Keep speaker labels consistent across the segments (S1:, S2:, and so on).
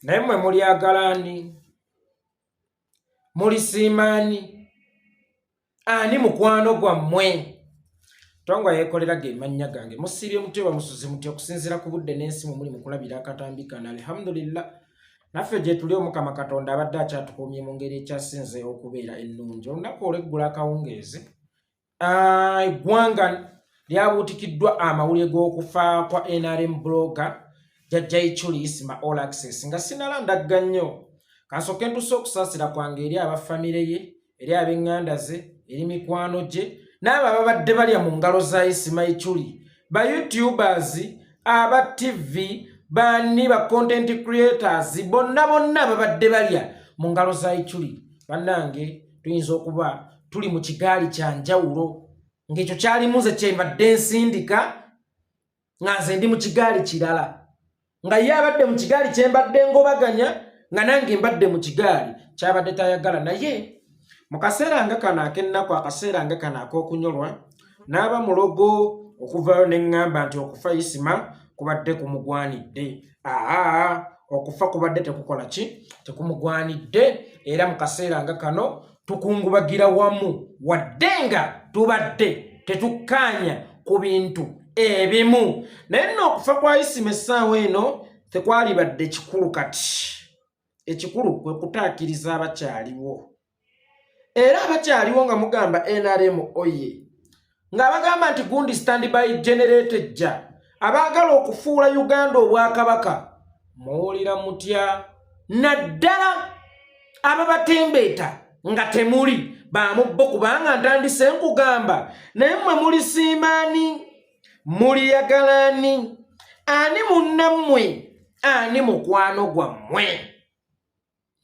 S1: naye mmwe mulyagalani mulisiimani ani mukwano gwammwe. Itongwa Yekolera ge mannya gange. Musiibye mutyo bamusuze mutyo okusinziira ku budde n'ensimu muli mukulabira akatambi kana. Alhamdulillah naffe gye tuli Omukama Katonda abadde akyatukuumye mu ngeri ekyasinze okubeera ennungi. Olunaku olw'eggula akawungeezi eggwanga lyabuutikiddwa amawulire g'okufa kwa NRM blogger Jajja Ichuli isima all access nga sinalanda nnyo. Kansooke ntuse okusaasira kwange eri abafamire ye, eri ab'eŋŋanda ze, eri mikwano gye n'abo ababadde balya mu ngalo za Isima Ichuli, ba YouTubers, aba TV, bani ba content creators, bonna babadde balya mu ngalo za Ichuli. Bannange tuyinza okuba tuli mu kigaali kya njawulo, ng'ekyo kyalimuze kye mbadde nsindika nga nze ndi mu kigaali kirala, nga ye abadde mu kigaali kye mbadde ngobaganya nga nange mbadde mu kigaali kyabadde tayagala. Naye mu kaseera nga kano ak'ennaku, akaseera nga kano ak'okunyolwa, n'aba mulogo okuvaayo ne ŋŋamba nti okufa Isima kubadde kumugwanidde. Okufa kubadde tekukola ki? Tekumugwanidde. Era mu kaseera nga kano tukungubagira wamu wadde nga tubadde tetukkaanya ku bintu ebimu. Naye nno okufa kwa Isima essaawa eno tekwalibadde kikulu kati. Ekikulu kwe kutaakiriza abakyaliwo. Era abakyaliwo nga mugamba NRM oye, ng'abagamba nti gundi standby generated ja, abaagala okufuula Uganda obwakabaka, muwulira mutya? Naddala ababatembeeta nga temuli bamubbo, kubanga ntandise nkugamba naye mmwe mulisiimaani, muliyagalani, ani munnammwe, ani mukwano gwammwe.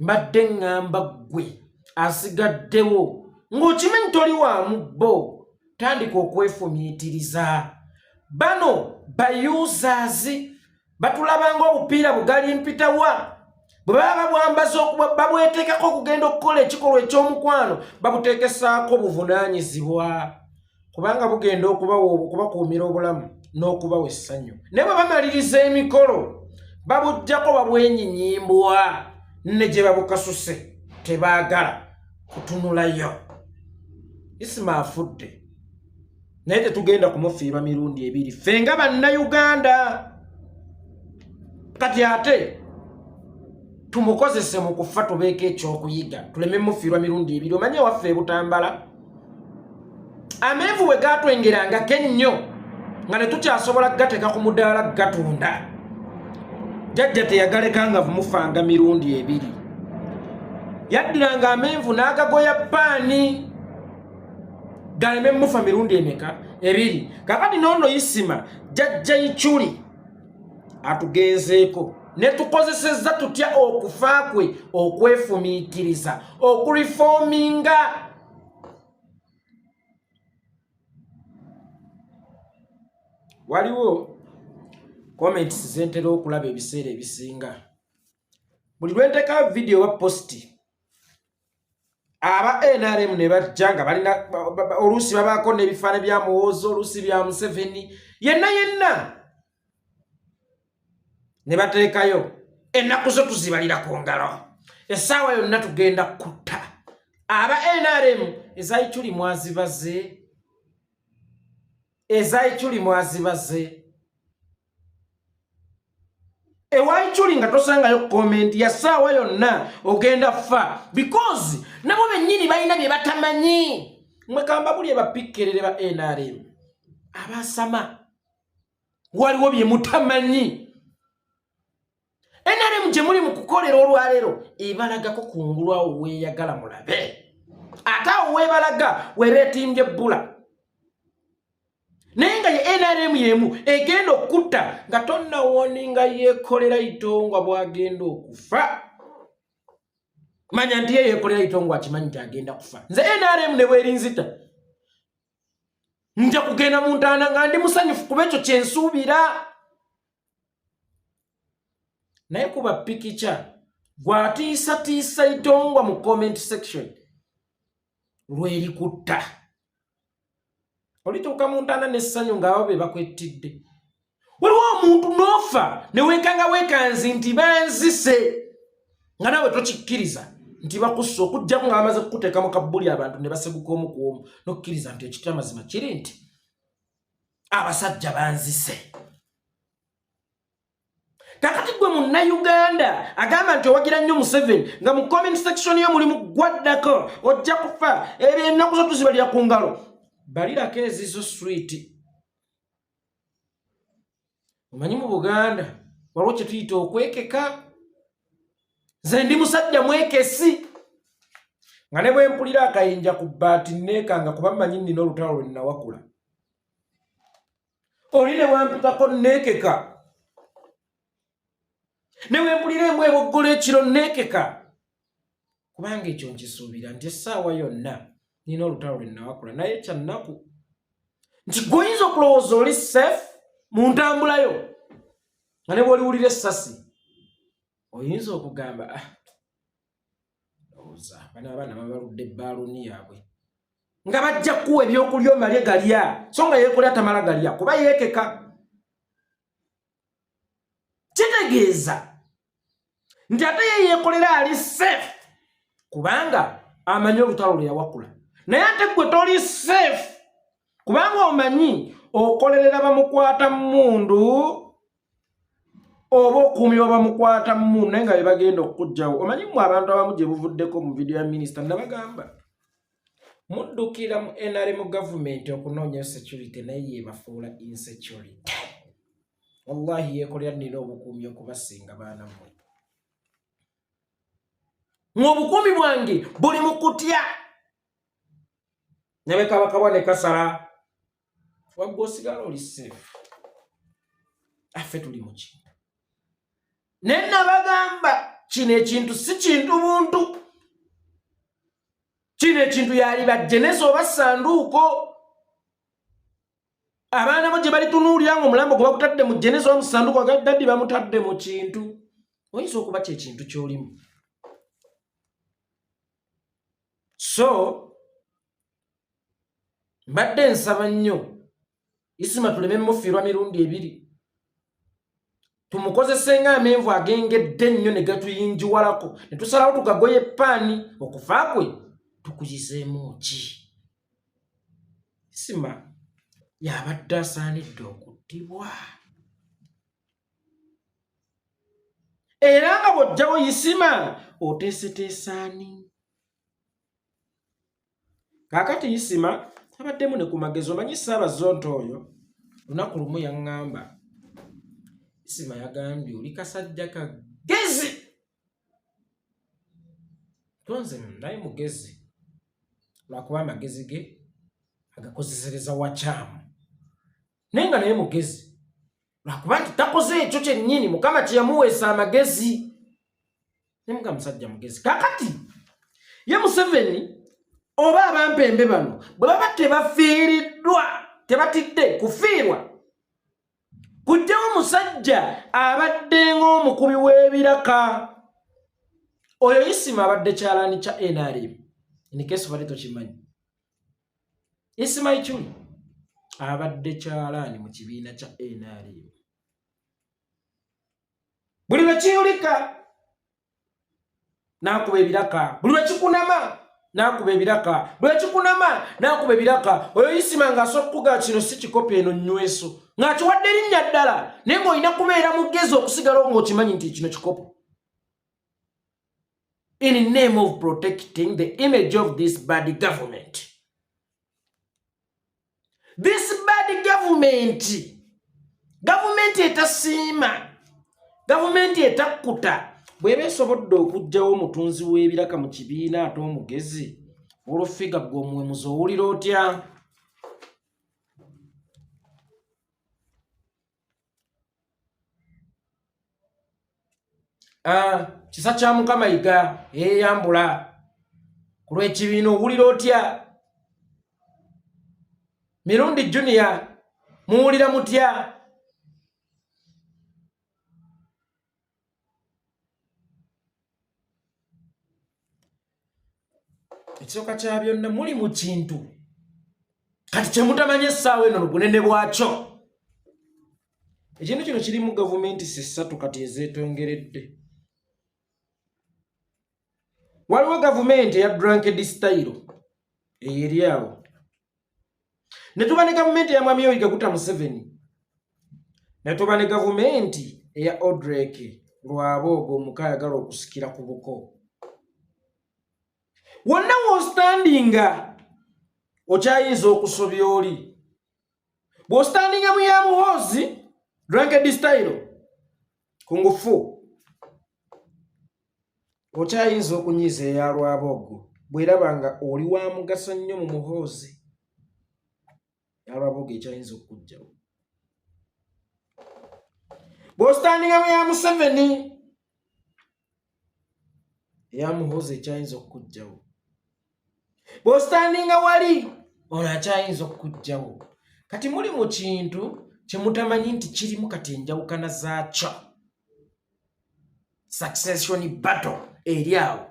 S1: Mbadde ŋŋamba ggwe asigaddewo ng'okimanyi toli wa mubbo, tandika okwefumiitiriza. Bano bayuzazi batulaba ng'obupiira bugali mpitawa, bwe baba babwambaza babweteekako okugenda okukola ekikolwa eky'omukwano, babuteekesaako buvunaanyizibwa, kubanga bugenda okubakuumira obulamu n'okubawa essanyu. Ne bwe bamaliriza emikolo babuggyako babwenyinyimbwa, ne gye babukasuse tebaagala kutunulayo. Isima afudde, naye tetugenda kumufiirwa mirundi ebiri ffe nga bannayuganda. Kati ate tumukozese mu kufa tubeeko ekyokuyiga, tuleme mufiirwa mirundi ebiri. Omanye waffe Butambala amenvu bwe gaatwengerangako ennyo nga ne tukyasobola gateeka ku mudaala gatunda, Jajja teyagalekanga mufanga mirundi ebiri. Yaddiranga amenvu n'agagoya paani galeme mufa mirundi emeka? Ebiri. Kakati n'ono Isima Jajja Ichuli atugenzeeko ne tukozesezza tutya okufa kwe okwefumiikiriza, okulifominga. Waliwo comments zentera okulaba ebiseera ebisinga. Buli lwenteka video wa posti, aba NRM ne bajja nga balina oluusi babaako n'ebifaananyi bya Muwoozo, oluusi bya Museveni, yenna ne bateekayo ennaku zo tuzibalira ku ngalo, essaawa yonna tugenda kutta. Aba NRM eza Ichuli mwazibaze, eza Ichuli mwazibaze. Ewa Ichuli nga tosangayo comment ya ssaawa yonna ogenda fa, because nabo bennyini balina bye batamanyi. Mwekamba buli ebapikkerere ba NRM abasama, waliwo bye mutamanyi. NRM gye muli mu kukolera olwaleero ebalagako kungulwawo weeyagala mulabe, ate awo weebalaga webeetimbye ebbula. Naye nga ye NRM yemu egenda okutta nga tonna woninga Yekolera Itongwa bw'agenda okufa. Manya nti ye Yekolera Itongwa akimanyi nti agenda kufa. Nze NRM ne bwerinzita nja kugenda mu ntaana nga ndi musanyufu kuba ekyo kye nsuubira. Naye kuba pikicha gwatiisatiisa Itongwa mu comment section lweri kutta. Olituuka mu ntaana n'essanyu ng'abo be bakwetidde. Waliwo omuntu n'ofa ne weekanga weekanzi nti banzise. nga nawe tokikkiriza nti bakussa okujja nga bamaze kukuteeka mu kabbuli abantu ne baseguka omu ku omu n'okkiriza nti ekitya mazima kiri nti abasajja banzise. Kakati gwe Munnayuganda agamba nti owagira nnyo Museveni nga mu comment section yo mulimu gwaddako ojja kufa ennaku zo tuzibalira ku ngalo. Balirako ezizo street. Omanyi mu Buganda waliwo kye tuyita okwekeka. Nze ndi musajja mwekesi. Nga ne bwe mpulira akayinja ku bbaati nneekanga kuba mmanyi nnina olutalo lwe nnawakula. Oli ne wampitako nneekeka. Ne bwe mpulira embwa eboggola ekiro nneekeka. Kubanga ekyo nkisuubira nti essaawa yonna nnina olutalo lwe nnawakula naye kyannaku nti gwoyinza okulowooza oli safe mu ntambulayo nga ne bw'oliwulira essasi oyinza okugamba lowooza bano abaana babaludde ebbaluuni yaabwe nga bajja kuwa ebyokulya omalye galya so nga yeekolera tamala galya kuba yeekeka. Kitegeeza nti ate ye yeekolera ali safe kubanga amanyi olutalo lwe yawakula naye ate gwe toli safe kubanga omanyi okolerera bamukwata mmundu oba okuumibwa bamukwata mmundu naye nga be bagenda okukugjawo. Omanyi mu abantu abamu gye buvuddeko mu vidiyo ya minisita nabagamba muddukira mu NRM gavumenti okunoonya security naye yebafuula insecurity. Wallahi yeekolera nnina obukuumi okubasinga baana mmwe. Obukuumi bwange buli mu kutya. Ne bekabakabwa ne kasala wabwe osigala oli safe. Affe tuli mu kintu. Ne nabagamba kino ekintu si kintu buntu. Kino ekintu yali bajjenesi oba ssanduuko. Abaana bo gye balitunuulira ng'omulambo gwe bakutadde mu jjenesi oba mu ssanduuko agadaddi bamutadde mu kintu. Oyinza okuba kyekintu ky'olimu. So mbadde nsaba nnyo Isima tuleme mufiirwa mirundi ebiri. Tumukozese ng'amenvu agengedde ennyo ne gatuyinjiwalako ne tusalawo tugagoye paani okufa kwe tukuyizeemu ki. Isima yabadde asaanidde okuttibwa. Era nga bw'ojjawo Isima oteeseteesaani. Kaakati Isima abaddemu ne ku magezi omanyi Ssaabazonto oyo lunaku lumu yaŋŋamba Isima yagambye oli kasajja kagezi. Tonze naye mugezi lwakuba amagezi ge agakozesereza wakyamu naye nga naye mugezi lwakuba nti takoze ekyo kyennyini Mukama kye yamuweesa amagezi. Naye muga musajja mugezi. Kaakati ye Museveni oba abampembe bano bwe baba tebafiiriddwa tebatidde kufiirwa kujjawo musajja abadde ng'omukubi w'ebiraka. Oyo Isima abadde kyalaani kya NRM. In case bali tokimanyi Jajja Ichuli abadde kyalaani mu kibiina kya NRM. Buli lwe kiyulika n'akuba ebiraka, buli lwe kikunama n'akuba ebiraka, buli lwe kikunama n'akuba ebiraka. Oyo Isima ng'asobola okuga kino si kikopi eno nnyweso ng'akiwadde erinnya ddala naye ng'olina kubeera mugezi okusigalawo ng'okimanyi nti kino kikopo. In the name of protecting the image of this bad government. This bad government. Government etasiima. Government etakkuta. Bw'eba esobodde okuggyawo omutunzi w'ebiraka mu kibiina ate omugezi olw'offiga Gwamwe muzoowulira otya? Kisa kya Mukama yiga eyambula ku lw'ekibiina owulira otya? Mirundi Junior muwulira mutya? Ekisooka kya byonna muli mu kintu kati kye mutamanya essaawa eno bunene bwakyo. Ekintu kino kiri mu gavumenti ssatu kati ezeetongeredde. waliwo gavumenti ya drunkard style eri awo, ne tuba ne gavumenti ya Mwami Yoweri Kaguta Museveni, ne tuba ne gavumenti eya Odrek Lwabogo omukayagala okusikira ku buko. Wonna w'ostandinga okyayinza okusobya oli. Bw'ostandinga mu ya Muhoozi drunkard style kungufu, okyayinza okunyiza eya Lwabogo bw'eraba nga oli wa mugaso nnyo mu Muhoozi. Ya Lwabogo ekyayinza okujjawo. Bw'ostandinga mu ya Museveni, eya Muhoozi ekyayinza okujjawo. Bw'ostandinga wali ono akyayinza okujjawo. Kati muli mu kintu kye mutamanyi nti kirimu kati enjawukana zaakyo. Succession battle eri awo.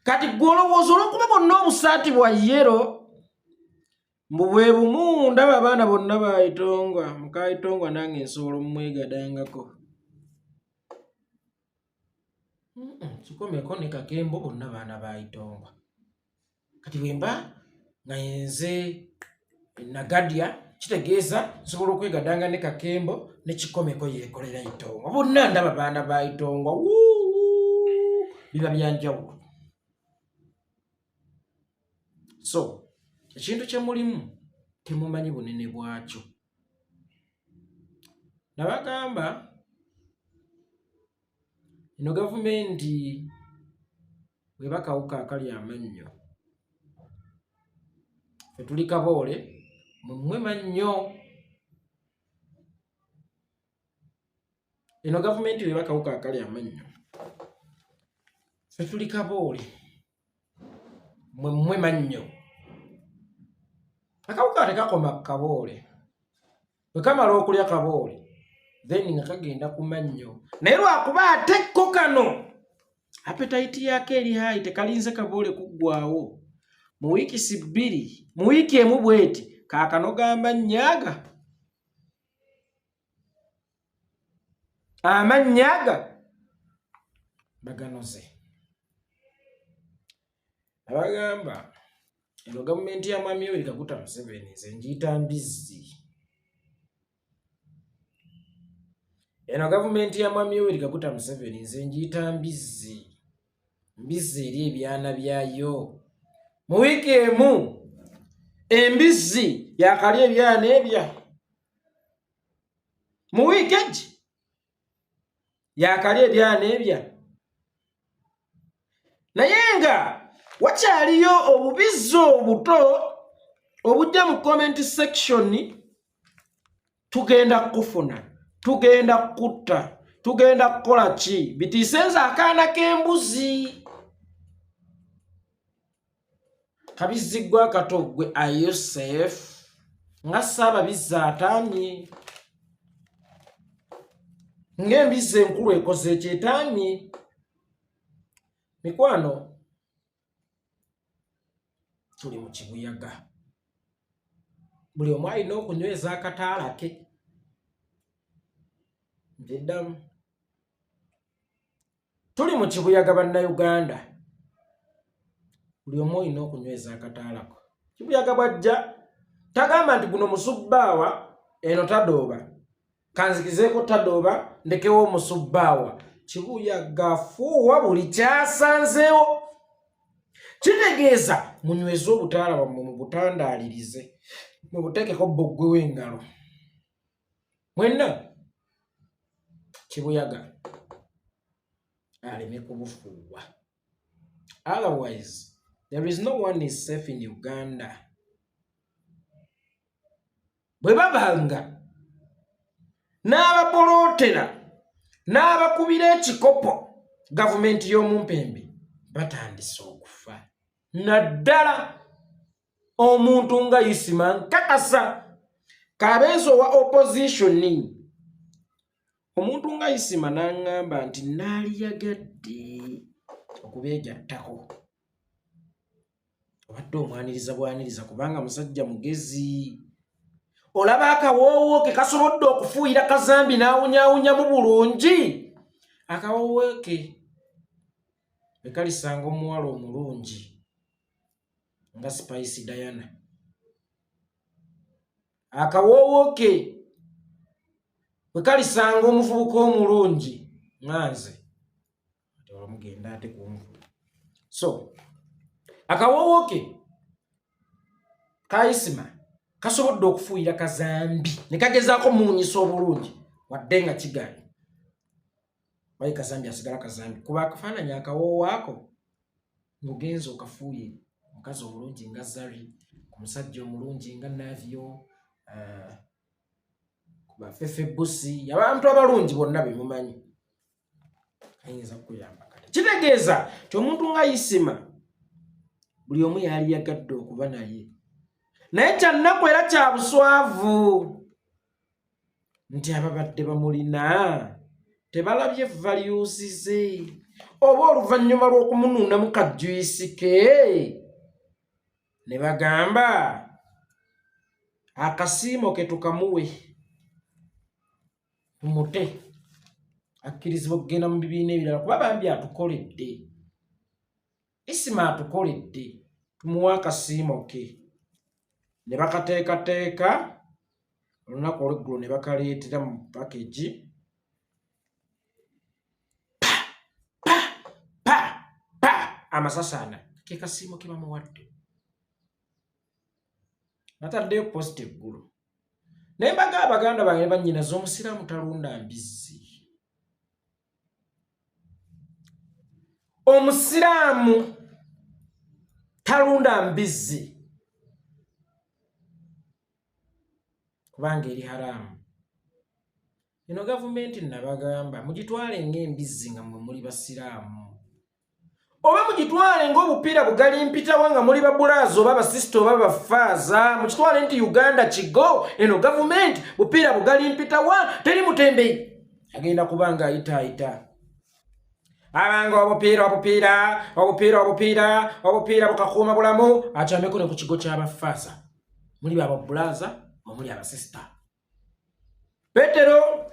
S1: Kati gw'olowooza olw'okuba bonna obusaati bwa yero, mbu bwe bumu ndaba abaana bonna ba Itongwa, muka Itongwa nange nsobola omwegadangako. Kikomeko ne Kakembo bonna baana ba Itongwa. Kati bwemba nga nze Nagadya kitegeeza nsobola okwegadanga ne Kakembo ne Kikomeko Yekolera Itongwa. Bonna ndaba baana ba Itongwa. Biba byanjawulo. So, ekintu kye mulimu temumanyi bunene bwakyo. Nabagamba eno gavumenti bwe bakawuka akali amannyo, ffe tuli Kaboole, mmwe mannyo. Eno gavumenti bwe bakawuka akali amannyo, ffe tuli Kaboole, mmwe mannyo. Akawuka tekakoma ku Kaboole. Bwe kamala okulya Kaboole, then nga kagenda ku mannyo. Naye lwakuba ate ko kano appetite yake eri hayi, tekalinze Kaboole kuggwaawo. Mu wiiki bbiri, mu wiiki emu bweti, kaakano g'amannyaga. Amannyaga baganoze. Abagamba eno gavumenti ya Mwami Yoweri Kaguta Museveni nze ngiyita mbizzi. Eno gavumenti ya Mwami Yoweri Kaguta Museveni nze ngiyita mbizzi. Mbizzi eri ebyana byayo. Mu wiiki emu embizzi yakalya ebyana ebya. Mu wiiki egi yakalya ebyana ebya. Naye nga wakyaliyo obubizzi obuto obujja mu comment section, tugenda kufuna, tugenda kutta, tugenda kukola ki? Bitiisenza akaana k'embuzi. Kabiziggwa Katogwe Ayosef nga Ssaababizzi ataamye. Ng'embizzi enkulu ekoze ekyetaamye. Mikwano, tuli mu kibuyaga. Buli omu alina okunyweza akataala ke. Ndiddamu. Tuli mu kibuyaga bannayuganda. Buli omu alina okunyweza akataala ko. Kibuyaga bwajja tagamba nti guno musubbaawa eno tadooba. Kanzikizeeko tadooba ndekewo omusubbaawa. Kibuyaga fuuwa buli kyasanzeewo. Kitegeeza munyweze obutaala bwammwe mubutandaalirize, mubuteekeko bbugwe w'engalo. Mwenna kibuyaga aleme kubufuuwa. Otherwise, there is no one is safe in Uganda. Bwe babanga n'abapolootera n'abakubira ekikopo gavumenti y'omumpembe batandise okufa. Naddala omuntu nga Isima nkakasa Kabenso wa opposition. Omuntu nga Isima n'aŋŋamba nti naaliyagadde okubeegattako. Obadde omwaniriza bwaniriza kubanga musajja mugezi. Olaba akawoowo ke kasobodde okufuuyira Kazambi n'awunyaawunyamu bulungi. Akawoowo ke bekalisanga omuwala omulungi nga Spice Diana. Akawoowo ke bekalisanga omuvubuka omulungi nganze mugenda ate kunfu. So akawoowo ke kaisima kasobodde okufuuyira kazambi ne kagezaako munyisa obulungi wadde nga kigaanyi. Bayi kazambi asigala kazambi kuba akafaananyi akawoowo ako ng'ogenza okafuuye omukazi omulungi nga Zari, omusajja omulungi nga Navio, kuba Fefe Busi, abantu abalungi bonna bemumanyi. Ayinza kukuyamba kati. Kitegeeza ti omuntu nga Isima buli omu yali yagadde okuba naye. Naye kyannaku era kya buswavu nti ababadde bamulina tebalabye values ze oba oluvannyuma lw'okumunuunamu kajuyisi ke ne bagamba akasiimo ke tukamuwe tumute akkirizibwa okugenda mu bibiina ebirala kuba bambi atukoledde. Isima atukoledde tumuwa akasiimo ke. Ne bakateekateeka olunaku olweggulo ne bakaleetera mu package. Amasasana ke kasiimo ke bamuwadde. Nataddeyo post eggulu. Naye mbaga abaganda bange bannyinaze omusiraamu talunda mbizzi. Omusiraamu talunda mbizzi kubanga eri haramu. Eno gavumenti nabagamba mugitwale ng'embizzi nga mwe muli basiraamu, oba mugitwale ng'obupiira bugali mpitawa nga muli babulaazi oba basisita oba bafaaza. Mukitwale nti Uganda kigo, eno gavumenti bupiira bugali mpitawa teri mutembeyi agenda kubanga ayita abanga obupiira bukakuuma bulamu akyameko ne ku kigo ky'abafaaza. Muli babulaaza omuli abasisita. Petero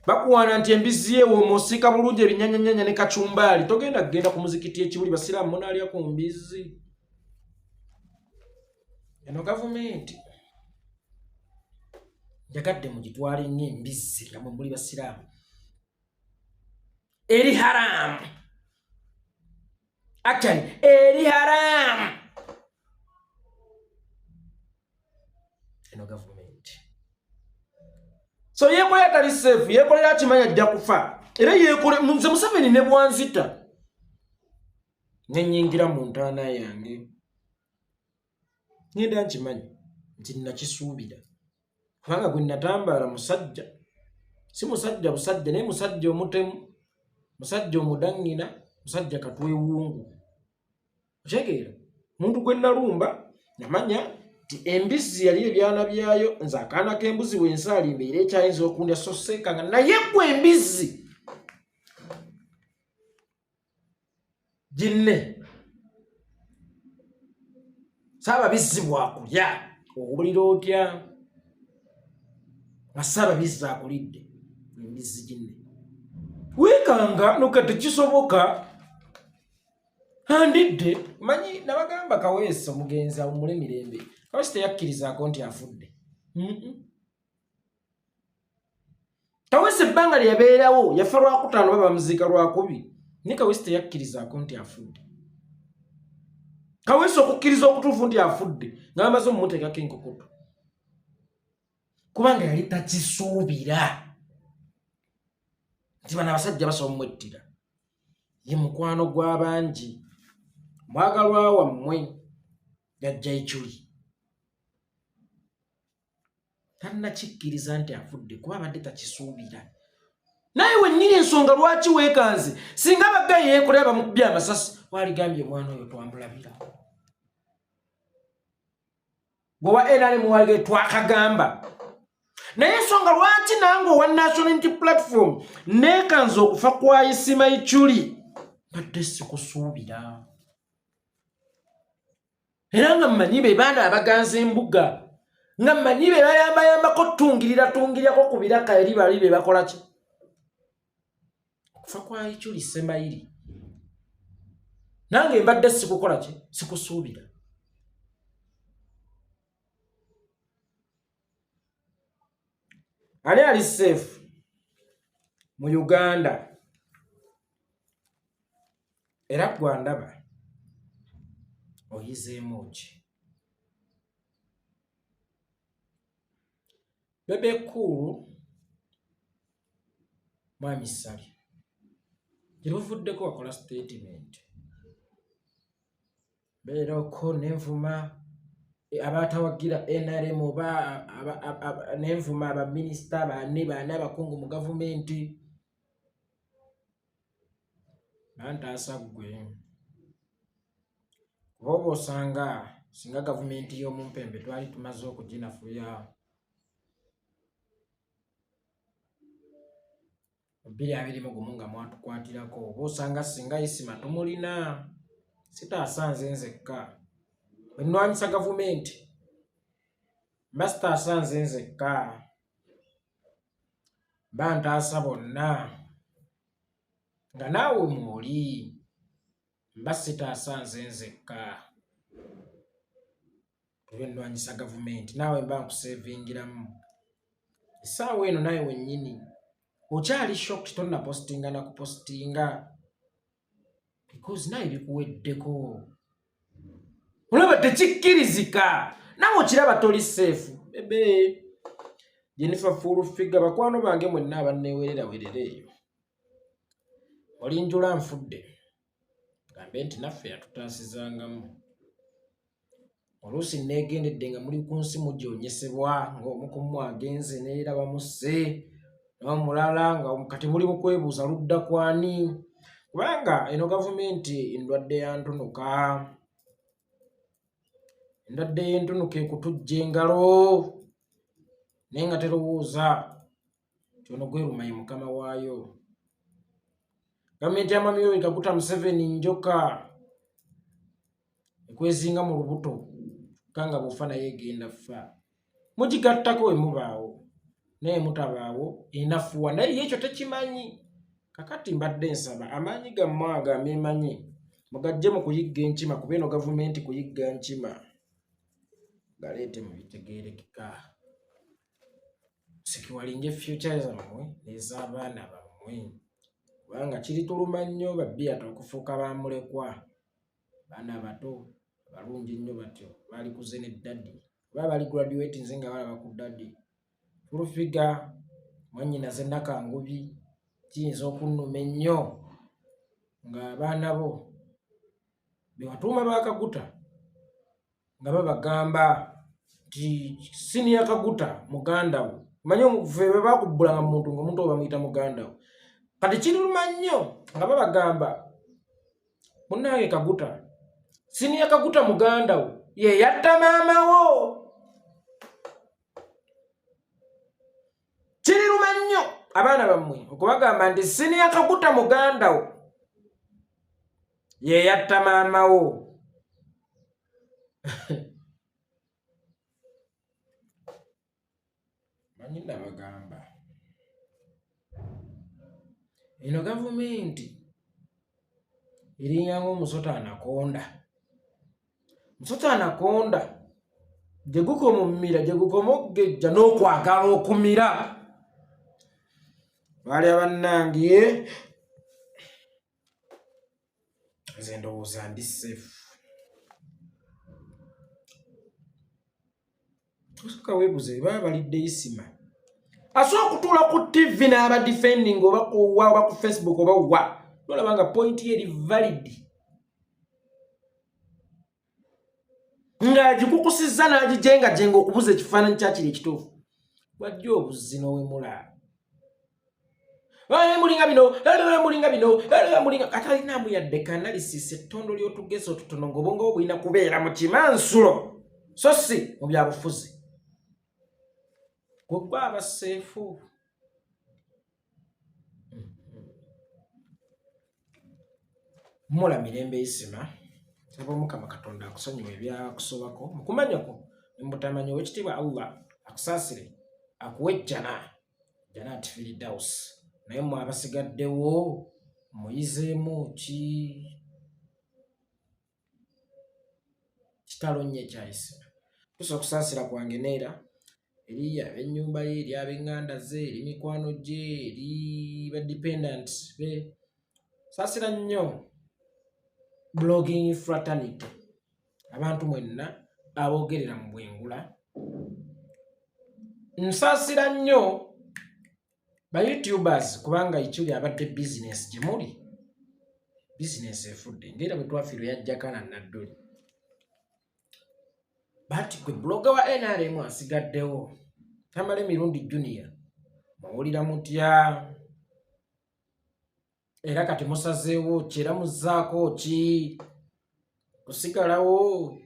S1: bakuwaana nti embizzi yeewoomoosika bulungi ebinyanyanyanya ne kacumbaali. Togenda kugenda ku muzikiti ekibuli basiraamu munaalya ku mbizzi. Eno gavumenti njagadde mugitwale ng'embizzi nga mwe muli basiraamu eri haramu. Actually eri haramu. Eno gavumenti so Yekolera tali safe. Yekolera akimanya ajja kufa era nze Museveni ne bwanzita nenyingira mu ntaana yange ngenda nkimanyi nti nakisuubira kubanga gwe natambala musajja, si musajja busajja naye musajja omutemu, musajja omudangina, musajja katwewungu. Otegeera muntu gwe nalumba namanya ti embizzi yali ebyana byayo nze akaana k'embuzi bwensaali mbeera ekyayinza okundya so senkanga naye gwe embizzi ginne saababizzi bwakulya owulira otya nga saababizzi akulidde embizzi ginne weekanga nokati kisoboka andidde manyi nabagamba Kaweesa omugenzi awummule mirembe. Kaweesa teyakkirizaako nti afudde. Kaweesa ebbanga lye yabeerawo yafa lwakutaano baba bamuziika lwakubi naye Kaweesa teyakkirizaako nti afudde. Kaweesa okukkiriza okutuufu nti afudde ng'amaze omumuteekako enkokoto kubanga yali takisuubira nti bano abasajja basobola omwettira. Ye mukwano gw'abangi, mwagalwa wammwe Jajja Ichuli tannakikkiriza nti afudde kuba abadde takisuubira. Naye wennyini ensonga lwaki weekanze singa baggayi Yekolera bamukubye amasasi waligambye mwana oyo twamulabira. Gwe wa NRM walige twakagamba. Naye ensonga lwaki nange owa National Unity Platform neekanze okufa kwa Isima Ichuli badde sikusuubira. Era nga mmanyi be baana abaganza embuga, nga mmanyi be bayambayambako tungirirako ku biraka eri bali be bakola ki. Okufa kwa Ichuli Sembayiri nange mbadde sikukola ki sikusuubira. Ani ali safe mu Uganda era gwandaba oyizeemu ki? Bebe Cool Mwami Sali yebuvuddeko wakola statement beerako n'envuma abatawagira NRM oba n'envuma abaminisita bana abakungu mu gavumenti bantaasa ggwe kuba oba osanga singa gavumenti y'omumpembe twali tumaze okuginafuya 2021 nga mwatukwatirako oba osanga singa isima tumulina sitaasanze nzekka bwenwanyisa gavumenti mba sitaasanze nzekka bantaasa bonna nga naawe mwoli mba sitaasanze nzekka lwenwanyisa gavumenti naawe mba nkusevingiramu essaawa eno naye wennyini okyali shocked tonna postinga na kupostinga because naye bikuweddeko olaba tekikkirizika nawe okiraba toli safe bebe Jennifer Furufiga bakwano bange mwenna abanneewerera werere eyo olinjula nfudde gambe nti naffe yatutaasizangamu oluusi neegendedde nga muli ku nsi mugyonyesebwa ng'omukumu agenze neeraba musse n'omulala nga kati muli mu kwebuuza ludda kwani kubanga eno gavumenti endwadde yantunuka endwadde y'entunuka ekutujja engalo naye nga terowooza nti ono gwe Rumayi mukama waayo. Gavumenti ya Mwami Yoweri Kaguta Museveni njoka ekwezinga mu lubuto kanga bufa naye egenda ffa mugigattako we mubaawo naye mutabaawo enafuwa naye ekyo tekimanyi. Kakati mbadde nsaba amaanyi gammwe agameemanyi mugajje mu kuyigga enkima kuba eno gavumenti kuyigga nkima galeete mu bitegeerekeka sikiwalinga future zammwe n'ez'abaana bammwe kubanga kirituluma nnyo babbiyata okufuuka bamulekwa baana bato balungi nnyo batyo balikuze ne daddi oba bali graduate nze nga balaba ku daddi Furufiga mwannyina ze Nakangubi kiyinza okunnuma ennyo nga abaana bo be watuuma ba Kaguta nga babagamba nti siniya Kaguta muganda wo manyi omuve bwe bakubbulanga mu muntu ng'omuntu oba bamuyita muganda wo kati kiruluma nnyo nga babagamba munnange Kaguta siniya Kaguta muganda wo ye yatta maama wo. Kiriruma nnyo abaana bammwe okubagamba nti siniya Kaguta muganda wo ye yatta maama wo. Manyi nabagamba eno gavumenti eringa ng'omusota anakonda. Musota anakonda gye gukoma omumira gye gukoma okugejja n'okwagala okumira. Baali abannange nze ndowooza ndi safe. Osooka weebuze baba balidde isima asobola okutuula ku TV n'aba defending oba kuwa oba ku Facebook oba wa nolaba nga point ye eri valid ng'agikukusizza n'agijengajenga okubuza ekifaananyi kyakiri ekituufu wajja obuzzi n'owemula mulinga bino mulinga bino mulinga atalinaamu yadde kanalisisi ettondo ly'otugezi otutono ng'obwongo bulina kubeera mu kimansulo so si mu byabufuzi gwe aba seefu. Mula mirembe isima saba Mukama Katonda akusonyiwa ebyakusobako mukumanyako nembutamanya owekitiibwa Allah akusaasire akuwejjana Jannat Firdaus naye mmwe abasigaddewo muyizeemu ki kitalo nnyo ekyayisibwa. Tusobola okusaasira kwange neera eri ab'ennyumba ye, eri ab'eŋŋanda ze, eri mikwano gye, eri badependant be. Saasira nnyo blogging fraternity, abantu mwenna aboogerera mu bwengula. Nsaasira nnyo ba YouTubers kubanga Ichuli abadde business gye muli. Business efudde ng'era bwe twafiirwa yajjakana nadduli. Bati gwe blogger wa NRM asigaddewo. Tamale mirundi junior. Mawulira mutya? Era kati musazeewo ki era muzzaako ki? Kusigalawo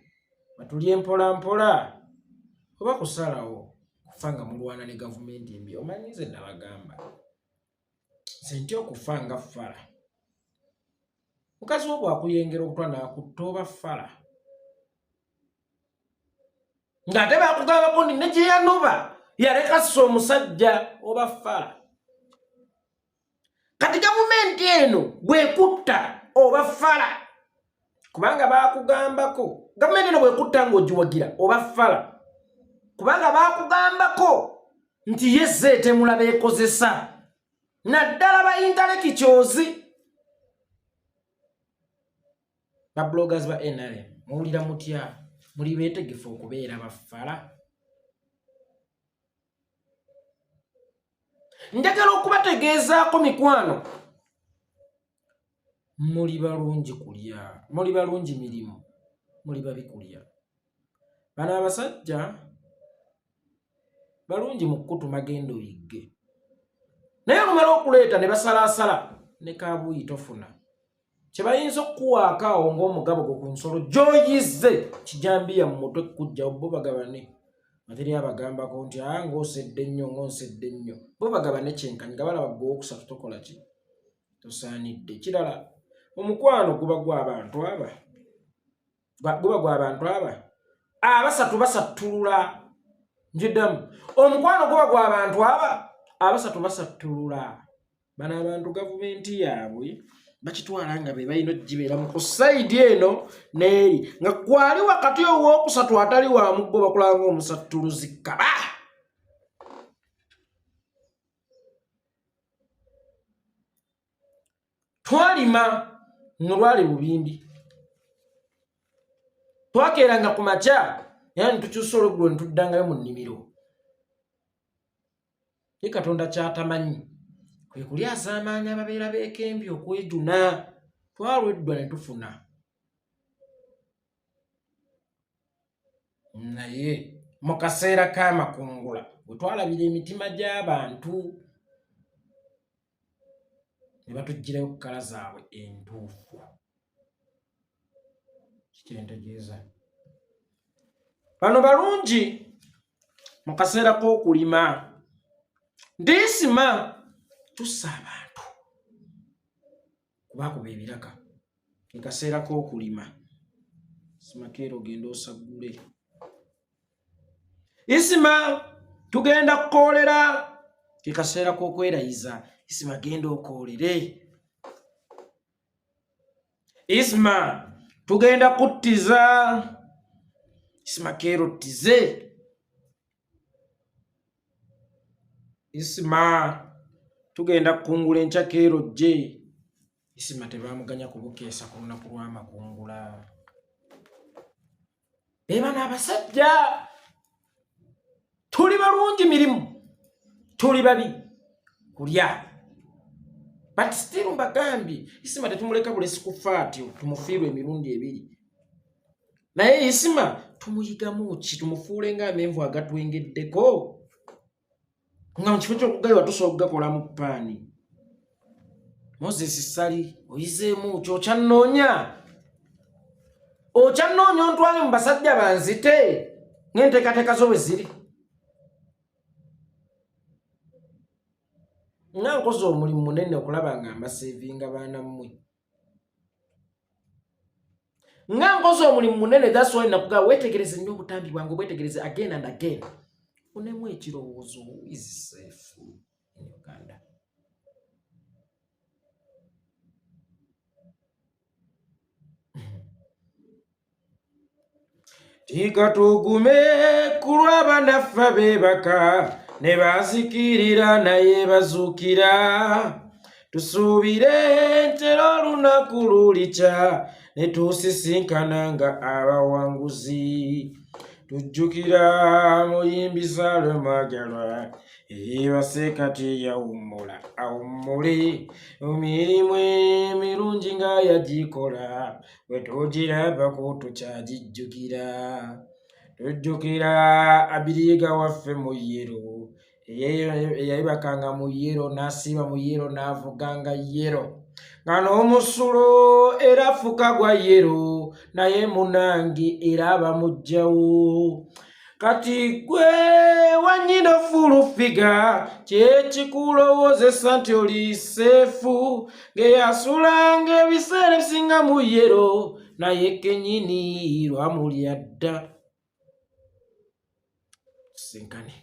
S1: batulye mpola mpola oba kusalawo kufa nga mulwana ne gavumenti embi. Omanyi nze nabagamba nze ntya okufa nga ffala. Mukazi wo bw'akuyengera okutwa n'akutta oba ffala. Ng'ate baakugambako nti ne gye yanuba yaleka ssa omusajja oba ffala. Kati gavumenti eno bw'ekutta oba ffala kubanga baakugambako. Gavumenti eno bw'ekutta ng'ogiwagira oba ffala kubanga baakugambako nti yezze temulaba ekozesa. Naddala ba intaleki kyozi. Ba bloggers ba NRM muwulira mutya? Muli beetegefu okubeera baffala? Njagala okubategeezaako mikwano, muli balungi kulya, muli balungi mirimu, muli babi kulya. Bano abasajja balungi mu kkutuma genda oyigge. Naye olumala okuleeta ne basalaasala ne kaabuuyi tofuna. Kye bayinza okuwaaka awo ng'omugabo gwo ku nsolo gy'oyizze kijambiya mu mutwe kujja bo bagabane. Materi abagambako nti ng'osedde nnyo ng'onsedde nnyo. Bo bagabane kyenkanyi nga balaba gwe owokusatu tokola ki? Tosaanidde. Kirala omukwano guba gw'abantu aba. Guba gw'abantu aba. Abasatu basattulula. Njiddamu. Omukwano guba gw'abantu aba. Abasatu basattulula. Bano abantu gavumenti yaabwe bakitwala nga be balina okugibeera mu kusaidi eno n'eri nga gwali wakati ow'okusatu atali wa muggo bakulanga omusattuluzi kaba. Twalima nolwali bubindi. Twakeeranga ku makya era ne tukyusa olweggulo ne tuddangayo mu nnimiro. Ye Katonda ky'atamanyi kwe kulyaza amaanyi ababeera beekembi okwejuna. Twalweddwa ne tufuna. Naye mu kaseera k'amakungula bwe twalabira emitima gy'abantu ne batuggyirayo ku kkala zaabwe entuufu. Kikyentegeeza. Bano balungi mu kaseera k'okulima. Ndiisima tussa abantu kubakuba ebiraka. Ke kaseera k'okulima. Simakeero genda osaggule. Isima tugenda kukoolera. Ke kaseera k'okwerayiza. Isima genda okoolere. Isima tugenda kuttiza. Isima keero ttize. Isima tugenda kukungula enkya keero gye. Isima tebaamuganya kubukeesa ku lunaku lw'amakungula. Bano abasajja tuli balungi mirimu, tuli babi kulya. But still mbagambye Isima tetumuleka bulesi kufa atyo tumufiirwe emirundi ebiri. Naye Isima tumuyigamu ki? Tumufuule ng'amenvu agatwengeddeko nga mu kifo ky'okugayiwa tusobola okugakola mu paani. Moses Sali oyizeemu ki? Okyannoonya ontwale mu basajja banzite ng'enteekateeka zo bwe ziri. Nga nkoze omulimu munene okulaba nga mbaseevinga baana mmwe. Nga nkoze omulimu munene, that's why nakugaa weetegereze nnyo obutambi bwange, bwetegereze again and again. Funemu ekirowoozo who is safe in Uganda. tikatugume kulwa banaffe beebaka ne bazikirira naye bazuukira tusuubire ntera olunaku lulikya ne tusisinkana nga abawanguzi tujjukira muyimbi Salwe Mwagalwa eyeebase kati yawummula awummule emirimu emirungi nga yagikola bwe tugirabako tukyagijjukira tujjukira abiriiga waffe mu yero eyayibakanga mu yero n'asiiba mu yero n'avuganga yero nga n'omusulo era fuka gwa yero naye munange era abamugjawo kati gwe wanyina fulufiga kyekikulowozesa nti oli seefu ng'eyasulanga ebiseera ebisinga mu yero naye kennyini lwamulya dda sinkane